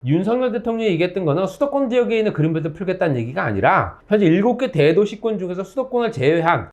윤석열 대통령이 얘기했던 거는 수도권 지역에 있는 그린벨트 풀겠다는 얘기가 아니라 현재 7개 대도시권 중에서 수도권을 제외한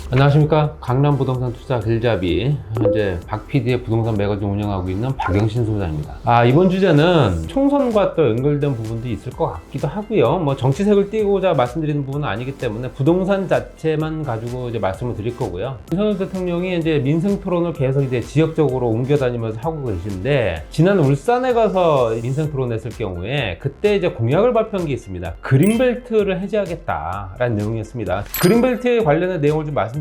안녕하십니까. 강남 부동산 투자 길잡이 현재 박PD의 부동산 매거진 운영하고 있는 박영신 소장입니다. 이번 주제는 총선과 또 연결된 부분도 있을 것 같기도 하고요. 뭐 정치색을 띄고자 말씀드리는 부분은 아니기 때문에 부동산 자체만 가지고 이제 말씀을 드릴 거고요. 윤석열 대통령이 이제 민생 토론을 계속 이제 지역적으로 옮겨 다니면서 하고 계신데, 지난 울산에 가서 민생 토론했을 경우에 그때 이제 공약을 발표한 게 있습니다. 그린벨트를 해제하겠다라는 내용이었습니다. 그린벨트에 관련된 내용을 좀 말씀드려보면,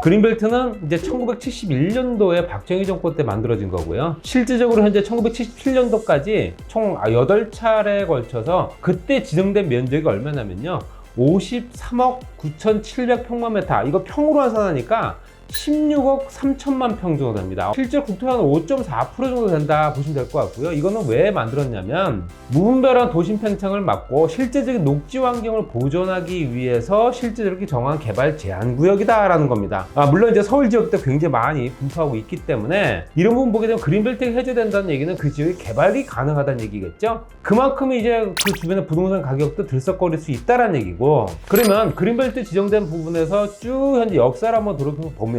그린벨트는 이제 1971년도에 박정희 정권 때 만들어진 거고요. 실질적으로 현재 1977년도까지 총 8차례에 걸쳐서 그때 지정된 면적이 얼마냐면요, 53억 9,700평방미터. 이거 평으로 환산하니까 16억 3천만 평 정도 됩니다. 실제 국토의 한 5.4% 정도 된다 보시면 될 것 같고요. 이거는 왜 만들었냐면, 무분별한 도심 팽창을 막고 실제적인 녹지 환경을 보존하기 위해서 실제적으로 정한 개발 제한 구역이다 라는 겁니다. 물론 이제 서울 지역도 굉장히 많이 분포하고 있기 때문에 이런 부분 보게 되면 그린벨트가 해제된다는 얘기는 그 지역의 개발이 가능하다는 얘기겠죠. 그만큼 이제 그 주변의 부동산 가격도 들썩거릴 수 있다는 얘기고, 그러면 그린벨트 지정된 부분에서 쭉 현재 역사를 한번 돌아보면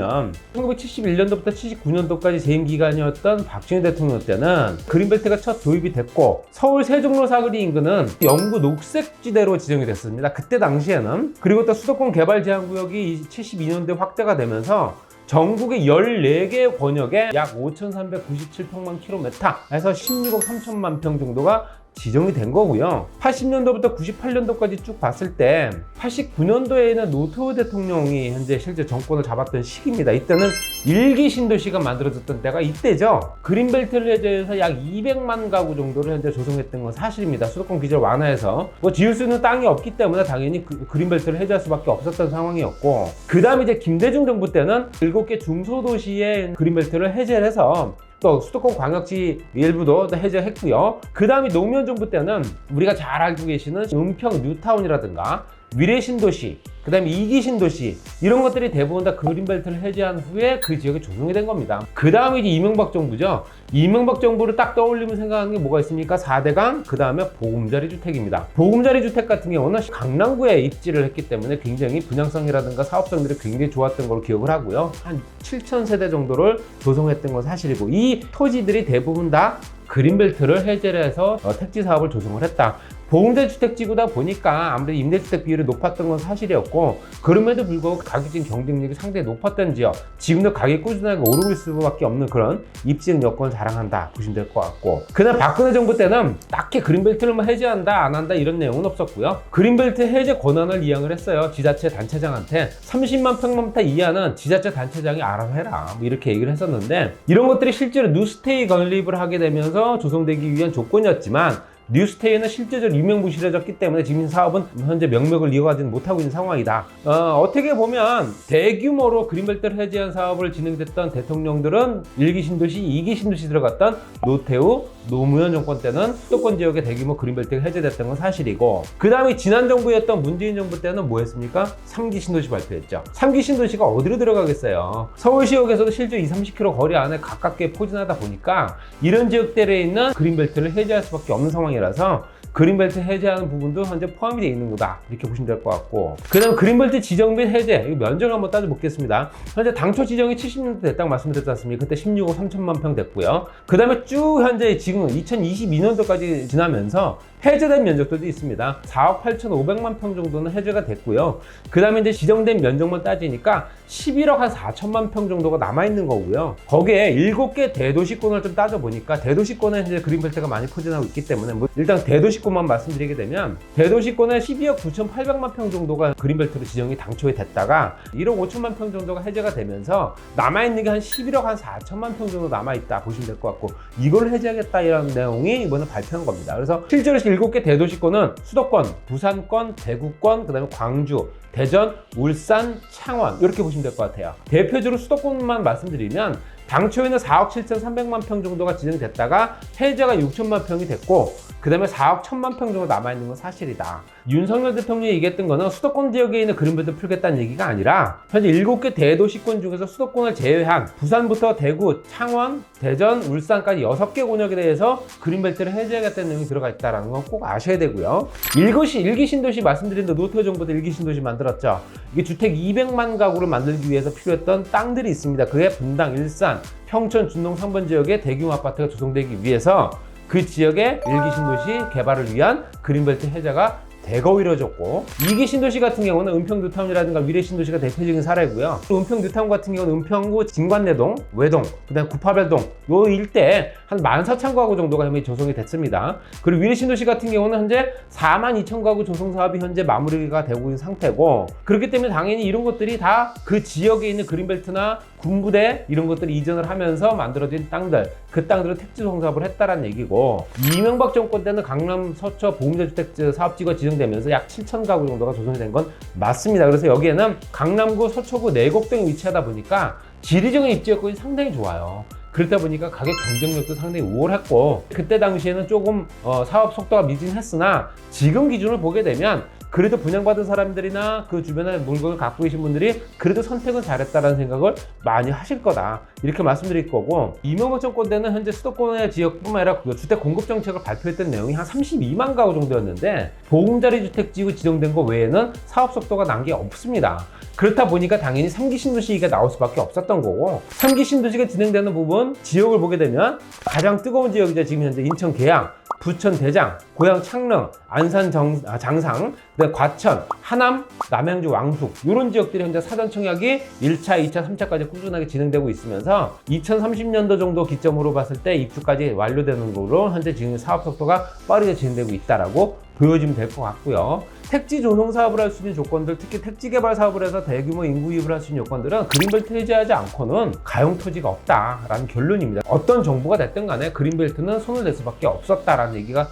1971년도부터 79년도까지 재임 기간이었던 박정희 대통령 때는 그린벨트가 첫 도입이 됐고, 서울 세종로 사거리 인근은 영구 녹색지대로 지정이 됐습니다. 그때 당시에는. 그리고 또 수도권 개발 제한 구역이 72년도에 확대가 되면서 전국의 14개 권역에 약 5,397평방 킬로미터에서 16억 3천만 평 정도가 지정이 된 거고요. 80년도부터 98년도까지 쭉 봤을 때 89년도에는 노태우 대통령이 현재 실제 정권을 잡았던 시기입니다. 이때는 일기 신도시가 만들어졌던 때가 이때죠. 그린벨트를 해제해서 약 200만 가구 정도를 현재 조성했던 건 사실입니다. 수도권 규제를 완화해서 지을 수 있는 땅이 없기 때문에 당연히 그린벨트를 해제할 수밖에 없었던 상황이었고, 그 다음에 이제 김대중 정부 때는 7개 중소도시에 그린벨트를 해제를 해서 또 수도권 광역시 일부도 해제했고요. 그 다음에 노무현 정부 때는 우리가 잘 알고 계시는 은평 뉴타운이라든가 미래 신도시, 그 다음에 2기 신도시, 이런 것들이 대부분 다 그린벨트를 해제한 후에 그 지역에 조성이 된 겁니다. 그 다음에 이제 이명박 정부죠. 이명박 정부를 딱 떠올리면 생각하는 게 뭐가 있습니까? 4대강, 그 다음에 보금자리 주택입니다. 보금자리 주택 같은 경우는 강남구에 입지를 했기 때문에 굉장히 분양성이라든가 사업성들이 굉장히 좋았던 걸로 기억을 하고요. 한 7,000세대 정도를 조성했던 건 사실이고, 이 토지들이 대부분 다 그린벨트를 해제를 해서 택지 사업을 조성을 했다. 보금자리 주택지구다 보니까 아무래도 임대주택 비율이 높았던 건 사실이었고, 그럼에도 불구하고 가격적인 경쟁력이 상당히 높았던 지역, 지금도 가격이 꾸준하게 오르고 있을 수밖에 없는 그런 입지적 여건을 자랑한다 보시면 될 것 같고, 그다음 박근혜 정부 때는 딱히 그린벨트를 해제한다 안 한다 이런 내용은 없었고요. 그린벨트 해제 권한을 이양을 했어요. 지자체 단체장한테 30만 평방미터 이하는 지자체 단체장이 알아서 해라, 이렇게 얘기를 했었는데, 이런 것들이 실제로 뉴스테이 건립을 하게 되면서 조성되기 위한 조건이었지만, 뉴스테이는 실제적으로 유명무실해졌기 때문에 지금 사업은 현재 명맥을 이어가지는 못하고 있는 상황이다. 어떻게 보면 대규모로 그린벨트를 해제한 사업을 진행됐던 대통령들은 1기 신도시, 2기 신도시 들어갔던 노태우, 노무현 정권 때는 수도권 지역의 대규모 그린벨트가 해제됐던 건 사실이고, 그 다음에 지난 정부였던 문재인 정부 때는 뭐 했습니까? 3기 신도시 발표했죠. 3기 신도시가 어디로 들어가겠어요? 서울시역에서도 실제 20-30km 거리 안에 가깝게 포진하다 보니까 이런 지역들에 있는 그린벨트를 해제할 수밖에 없는 상황이라서 그린벨트 해제하는 부분도 현재 포함이 되어 있는 거다, 이렇게 보시면 될 것 같고, 그 다음 그린벨트 지정 및 해제, 면적을 한번 따져보겠습니다. 현재 당초 지정이 70년도 됐다고 말씀드렸지 않습니까? 그때 16억 3천만 평 됐고요. 그 다음에 쭉 현재 지금 2022년도까지 지나면서 해제된 면적들도 있습니다. 4억 8,500만 평 정도는 해제가 됐고요. 그 다음에 이제 지정된 면적만 따지니까 11억 한 4천만 평 정도가 남아있는 거고요. 거기에 7개 대도시권을 좀 따져보니까, 대도시권에 이제 그린벨트가 많이 포진하고 있기 때문에 일단 대도시권만 말씀드리게 되면, 대도시권에 12억 9,800만 평 정도가 그린벨트로 지정이 당초에 됐다가 1억 5천만 평 정도가 해제가 되면서 남아있는 게 한 11억 한 4천만 평 정도 남아있다 보시면 될 것 같고, 이걸 해제하겠다 이런 내용이 이번에 발표한 겁니다. 그래서 실제로 7개 대도시권은 수도권, 부산권, 대구권, 그 다음에 광주, 대전, 울산, 창원, 이렇게 보시면 될 것 같아요. 대표적으로 수도권만 말씀드리면, 당초에는 4억 7,300만 평 정도가 진행됐다가 해제가 6천만 평이 됐고, 그 다음에 4억 1천만 평 정도 남아있는 건 사실이다. 윤석열 대통령이 얘기했던 거는 수도권 지역에 있는 그린벨트 풀겠다는 얘기가 아니라 현재 7개 대도시권 중에서 수도권을 제외한 부산부터 대구, 창원, 대전, 울산까지 6개 권역에 대해서 그린벨트를 해제하겠다는 내용이 들어가 있다는 건 꼭 아셔야 되고요. 일기 신도시 말씀드린 대로 노태우 정부 때 일기 신도시 만들었죠. 이게 주택 200만 가구를 만들기 위해서 필요했던 땅들이 있습니다. 그게 분당, 일산, 평촌, 준동, 상번 지역에 대규모 아파트가 조성되기 위해서 그 지역의 일기 신도시 개발을 위한 그린벨트 해제가 대거 이루어졌고, 2기 신도시 같은 경우는 은평 뉴타운이라든가 위례 신도시가 대표적인 사례고요. 은평 뉴타운 같은 경우는 은평구 진관내동, 외동, 그다음 구파발동 요 일대에 한 14,000가구 정도가 현재 조성이 됐습니다. 그리고 위례 신도시 같은 경우는 현재 42,000가구 조성 사업이 현재 마무리가 되고 있는 상태고, 그렇기 때문에 당연히 이런 것들이 다 그 지역에 있는 그린벨트나 군부대 이런 것들을 이전을 하면서 만들어진 땅들, 그 땅들을 택지 조성 사업을 했다라는 얘기고, 이명박 정권 때는 강남 서초 보험자주택 사업지가 지정되면서 약 7,000가구 정도가 조성이 된 건 맞습니다. 그래서 여기에는 강남구, 서초구, 내곡동에 위치하다 보니까 지리적인 입지 여건이 상당히 좋아요. 그렇다 보니까 가격 경쟁력도 상당히 우월했고, 그때 당시에는 조금 사업 속도가 미진했으나 지금 기준을 보게 되면 그래도 분양받은 사람들이나 그 주변에 물건을 갖고 계신 분들이 그래도 선택은 잘했다라는 생각을 많이 하실 거다, 이렇게 말씀드릴 거고, 이명박 정권 때는 현재 수도권의 지역뿐만 아니라 주택 공급 정책을 발표했던 내용이 한 32만 가구 정도였는데 보금자리 주택지구 지정된 거 외에는 사업 속도가 난 게 없습니다. 그렇다 보니까 당연히 3기 신도시가 나올 수밖에 없었던 거고, 3기 신도시가 진행되는 부분 지역을 보게 되면 가장 뜨거운 지역이죠. 지금 현재 인천 계양, 부천 대장, 고양 창릉, 안산 장상, 그다음에 과천, 하남, 남양주 왕숙, 이런 지역들이 현재 사전 청약이 1차, 2차, 3차까지 꾸준하게 진행되고 있으면서 2030년도 정도 기점으로 봤을 때 입주까지 완료되는 거로 현재 지금 사업 속도가 빠르게 진행되고 있다라고 보여지면 될 것 같고요. 택지 조성 사업을 할 수 있는 조건들, 특히 택지 개발 사업을 해서 대규모 인구 유입을 할 수 있는 요건들은 그린벨트 해제하지 않고는 가용 토지가 없다라는 결론입니다. 어떤 정부가 됐든 간에 그린벨트는 손을 댈 수밖에 없었다라는 얘기가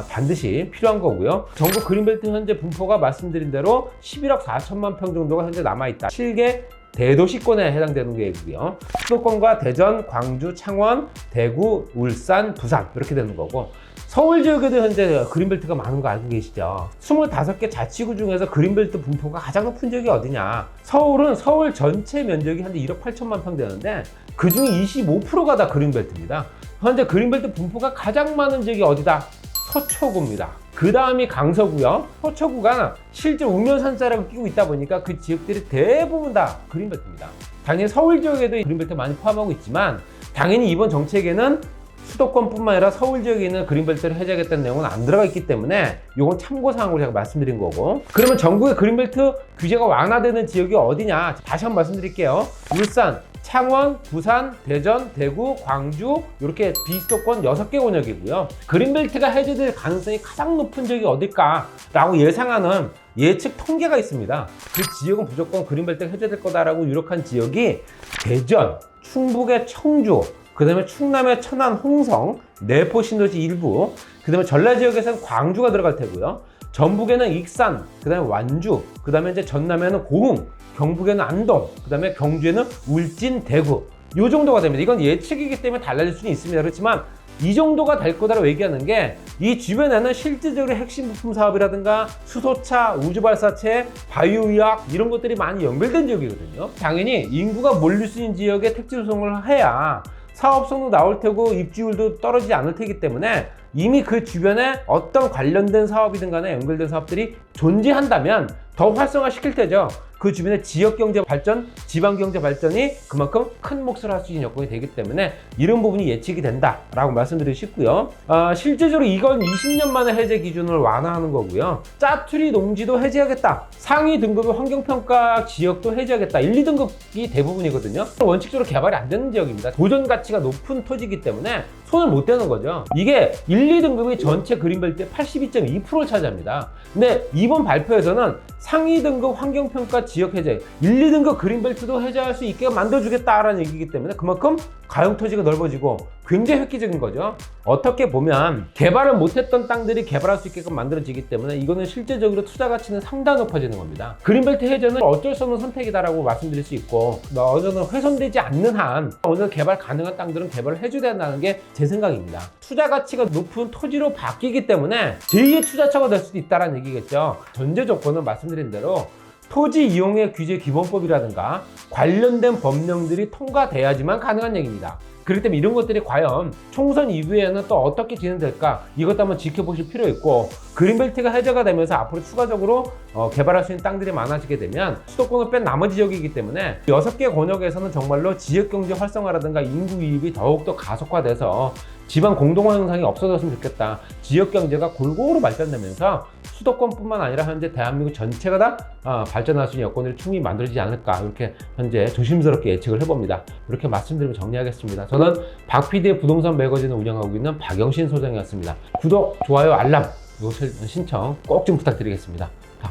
반드시 필요한 거고요. 전국 그린벨트 현재 분포가 말씀드린 대로 11억 4천만 평 정도가 현재 남아있다. 7개 대도시권에 해당되는 계획이고요. 수도권과 대전, 광주, 창원, 대구, 울산, 부산 이렇게 되는 거고, 서울 지역에도 현재 그린벨트가 많은 거 알고 계시죠? 25개 자치구 중에서 그린벨트 분포가 가장 높은 지역이 어디냐? 서울은 서울 전체 면적이 현재 1억 8천만 평 되는데 그 중에 25%가 다 그린벨트입니다. 현재 그린벨트 분포가 가장 많은 지역이 어디다? 서초구입니다. 그 다음이 강서구요. 서초구가 실제 우면산자락을 끼고 있다 보니까 그 지역들이 대부분 다 그린벨트입니다. 당연히 서울 지역에도 그린벨트 많이 포함하고 있지만, 당연히 이번 정책에는 수도권뿐만 아니라 서울 지역에 있는 그린벨트를 해제하겠다는 내용은 안 들어가 있기 때문에 이건 참고사항으로 제가 말씀드린 거고, 그러면 전국의 그린벨트 규제가 완화되는 지역이 어디냐? 다시 한번 말씀드릴게요. 울산, 창원, 부산, 대전, 대구, 광주 이렇게 비수도권 6개 권역이고요. 그린벨트가 해제될 가능성이 가장 높은 지역이 어딜까라고 예상하는 예측 통계가 있습니다. 그 지역은 무조건 그린벨트가 해제될 거다라고 유력한 지역이 대전, 충북의 청주, 그 다음에 충남의 천안, 홍성, 내포 신도시 일부, 그 다음에 전라 지역에서는 광주가 들어갈 테고요. 전북에는 익산, 그 다음에 완주, 그 다음에 이제 전남에는 고흥, 경북에는 안동, 그 다음에 경주에는 울진, 대구. 요 정도가 됩니다. 이건 예측이기 때문에 달라질 수는 있습니다. 그렇지만 이 정도가 될 거다라고 얘기하는 게, 이 주변에는 실질적으로 핵심 부품 사업이라든가 수소차, 우주발사체, 바이오의학 이런 것들이 많이 연결된 지역이거든요. 당연히 인구가 몰릴 수 있는 지역에 택지 조성을 해야 사업성도 나올 테고 입지율도 떨어지지 않을 테기 때문에 이미 그 주변에 어떤 관련된 사업이든 간에 연결된 사업들이 존재한다면 더 활성화시킬 테죠. 그 주변의 지역경제 발전, 지방경제 발전이 그만큼 큰 몫을 할 수 있는 여건이 되기 때문에 이런 부분이 예측이 된다라고 말씀드리고 싶고요. 실제적으로 이건 20년 만에 해제 기준을 완화하는 거고요. 짜투리 농지도 해제하겠다. 상위 등급의 환경평가 지역도 해제하겠다. 1, 2등급이 대부분이거든요. 원칙적으로 개발이 안 되는 지역입니다. 도전 가치가 높은 토지이기 때문에 손을 못 대는 거죠. 이게 1, 2등급이 전체 그린벨트의 82.2%를 차지합니다. 근데 이번 발표에서는 상위 등급 환경평가 지역 해제, 1, 2등급 그린벨트도 해제할 수 있게 만들어주겠다라는 얘기이기 때문에 그만큼 가용 토지가 넓어지고 굉장히 획기적인 거죠. 어떻게 보면 개발을 못했던 땅들이 개발할 수 있게끔 만들어지기 때문에 이거는 실제적으로 투자 가치는 상당히 높아지는 겁니다. 그린벨트 해제는 어쩔 수 없는 선택이다라고 말씀드릴 수 있고, 어느 정도 훼손되지 않는 한 어느 정도 개발 가능한 땅들은 개발을 해줘야 된다는 게 제 생각입니다. 투자 가치가 높은 토지로 바뀌기 때문에 제2의 투자처가 될 수도 있다는 얘기겠죠. 전제 조건은 말씀드린 대로 토지 이용의 규제 기본법이라든가 관련된 법령들이 통과돼야지만 가능한 얘기입니다. 그렇기 때문에 이런 것들이 과연 총선 이후에는 또 어떻게 진행될까, 이것도 한번 지켜보실 필요 있고, 그린벨트가 해제가 되면서 앞으로 추가적으로 개발할 수 있는 땅들이 많아지게 되면 수도권을 뺀 나머지 지역이기 때문에 6개 권역에서는 정말로 지역경제 활성화라든가 인구 유입이 더욱더 가속화돼서 지방 공동화 현상이 없어졌으면 좋겠다. 지역 경제가 골고루 발전되면서 수도권뿐만 아니라 현재 대한민국 전체가 다 발전할 수 있는 여건들이 충분히 만들어지지 않을까, 이렇게 현재 조심스럽게 예측을 해봅니다. 이렇게 말씀드리면 정리하겠습니다. 저는 박PD의 부동산 매거진을 운영하고 있는 박영신 소장이었습니다. 구독, 좋아요, 알람 이것을 신청 꼭 좀 부탁드리겠습니다.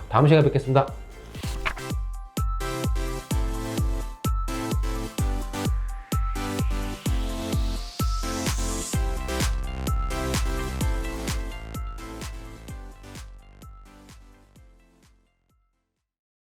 다음 시간에 뵙겠습니다.